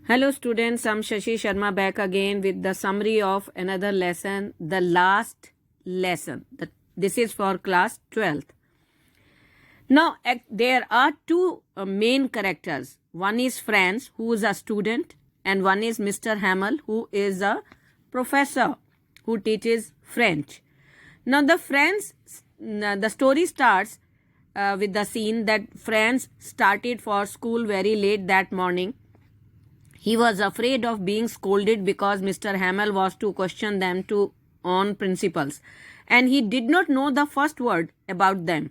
Hello students, I'm Shashi Sharma back again with the summary of another lesson, the last lesson. This is for class 12th. Now there are two main characters. One is Franz, who is a student, and one is Mr. Hamel, who is a professor who teaches French. Now the story starts with the scene that Franz started for school very late that morning. He was afraid of being scolded because Mr. Hamel was to question them on principles, and he did not know the first word about them.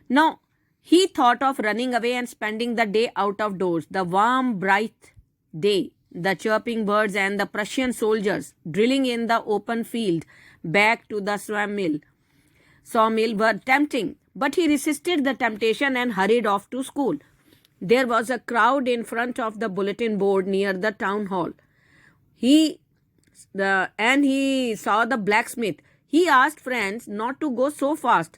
Now, he thought of running away and spending the day out of doors. The warm, bright day, the chirping birds, and the Prussian soldiers drilling in the open field back to the sawmill were tempting, but he resisted the temptation and hurried off to school. There was a crowd in front of the bulletin board near the town hall. He saw the blacksmith. He asked Franz not to go so fast.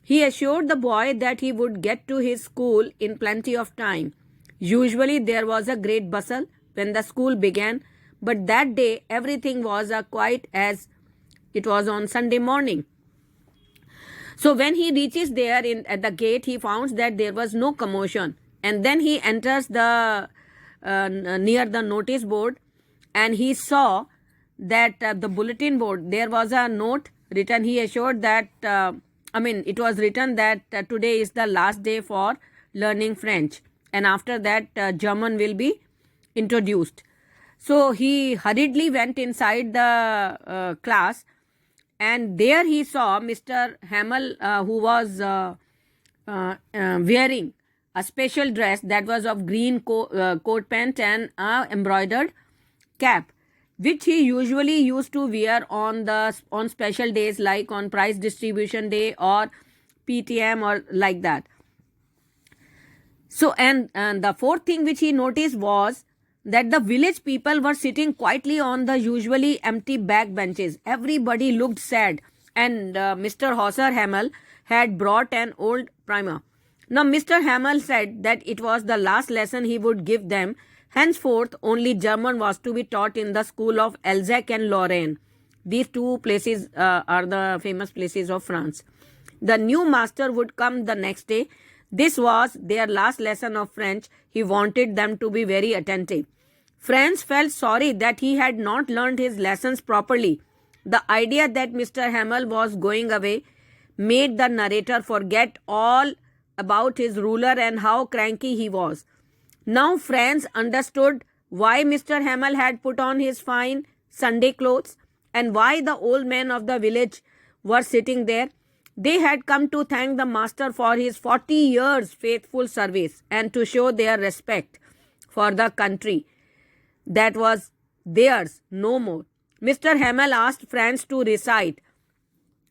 He assured the boy that he would get to his school in plenty of time. Usually there was a great bustle when the school began, but that day everything was quiet as it was on Sunday morning. So when he reaches there at the gate, he found that there was no commotion. And then he enters the near the notice board, and he saw that the bulletin board, there was a note written. He assured that, it was written that today is the last day for learning French, and after that German will be introduced. So he hurriedly went inside the class, and there he saw Mr. Hamel, who was wearing a special dress that was of green coat pant and a embroidered cap, which he usually used to wear on special days like on prize distribution day or PTM or like that. So and the fourth thing which he noticed was that the village people were sitting quietly on the usually empty back benches. Everybody looked sad, and Mr. Hauser Hamel had brought an old primer. Now, Mr. Hamel said that it was the last lesson he would give them. Henceforth, only German was to be taught in the school of Alsace and Lorraine. These two places are the famous places of France. The new master would come the next day. This was their last lesson of French. He wanted them to be very attentive. Franz felt sorry that he had not learned his lessons properly. The idea that Mr. Hamel was going away made the narrator forget all about his ruler and how cranky he was. Now Franz understood why Mr. Hamel had put on his fine Sunday clothes and why the old men of the village were sitting there. They had come to thank the master for his 40 years faithful service and to show their respect for the country that was theirs no more. Mr. Hamel asked Franz to recite,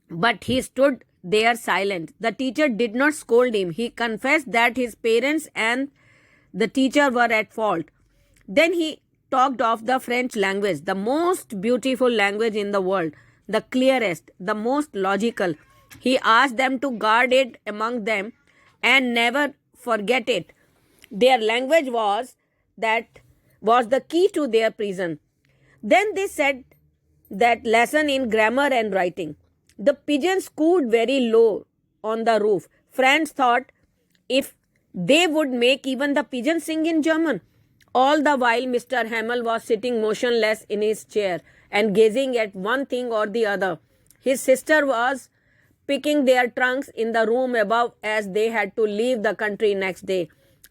but he stood there silent. The teacher did not scold him. He confessed that his parents and the teacher were at fault. Then he talked of the French language, the most beautiful language in the world, the clearest, the most logical. He asked them to guard it among them and never forget it. Their language was the key to their prison. Then they said that lesson in grammar and writing. The pigeons cooed very low on the roof. Franz thought if they would make even the pigeons sing in German. All the while Mr. Hamel was sitting motionless in his chair and gazing at one thing or the other. His sister was picking their trunks in the room above as they had to leave the country next day.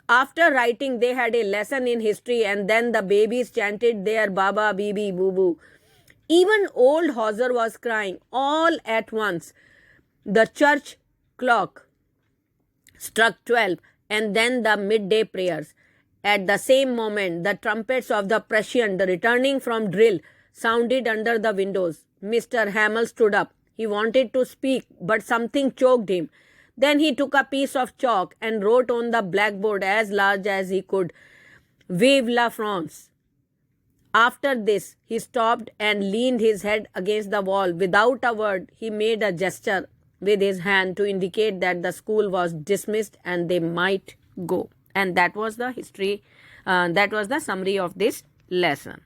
After writing, they had a lesson in history, and then the babies chanted their Baba, Bibi, Boo Boo. Even old Hauser was crying all at once. The church clock struck 12, and then the midday prayers. At the same moment, the trumpets of the Prussian returning from drill sounded under the windows. Mr. Hamel stood up. He wanted to speak, but something choked him. Then he took a piece of chalk and wrote on the blackboard as large as he could, Vive la France. After this, he stopped and leaned his head against the wall. Without a word, he made a gesture with his hand to indicate that the school was dismissed and they might go. And that was the history, that was the summary of this lesson.